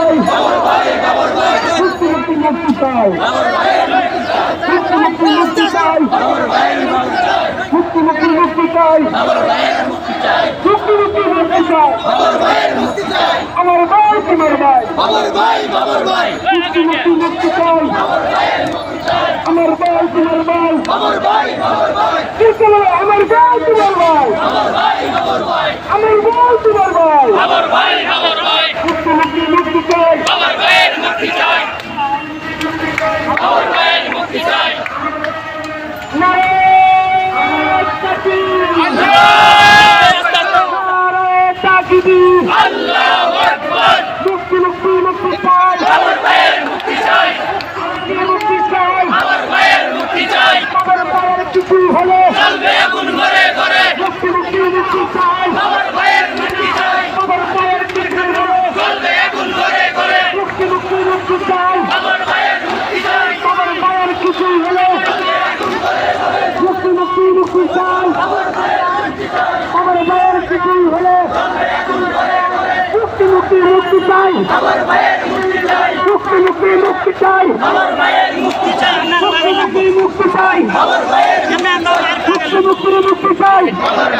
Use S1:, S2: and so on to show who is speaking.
S1: চাই, মুক্তি মুক্তি মুক্তি চাই, মুক্তি মুক্তি মুক্তি চাই, মুক্তি মুক্তি মুক্তি চাই, মুক্তি মুক্তি মুক্তি চাই, আমার ভাই তোমার ভাই, মুক্তি মুক্তি মুক্তি চাই, আমার ভাই তোমার ভাই, আমার ভাই তোমার ভাই, আমার ভাই তোমার ভাই, মুক্তি মুক্তি মুক্তি চাই, আমার ভাইয়ের মুক্তি চাই, আমার ভাইয়ের মুক্তি চাই। নারে তাকবীর, নারে তাকবীর, আল্লাহু আকবার। মুক্তি মুক্তি মুক্তি চাই, আমার ভাইয়ের মুক্তি চাই, মুক্তি চাই, আমার ভাইয়ের মুক্তি চাই। আমার ভাইয়ের কিছু হলে চলবে আগুন ঘরে ঘরে, মুক্তি মুক্তি মুক্তি চাই, আমার ভাইয়ের মুক্তি চাই। আমার ভাইয়ের কিছু হলে চলবে আগুন ঘরে ঘরে, মুক্তি মুক্তি মুক্তি চাই, আমার ভাইয়ের মুক্তি চাই। আমার ভাইয়ের কিছু হলে চলবে আগুন ঘরে ঘরে, মুক্তি মুক্তি মুক্তি চাই, আমার ভাইয়ের মুক্তি চাই। আমার ভাইয়ের কিছু হলে চলবে আগুন ঘরে ঘরে, মুক্তি মুক্তি মুক্তি চাই, আমার ভাইয়ের মুক্তি চাই। মুক্তি মুক্তি মুক্তি চাই, আমার ভাইয়ের মুক্তি চাই। মুক্তি মুক্তি মুক্তি চাই, আমার ভাইয়ের মুক্তি চাই। মুক্তি মুক্তি মুক্তি চাই,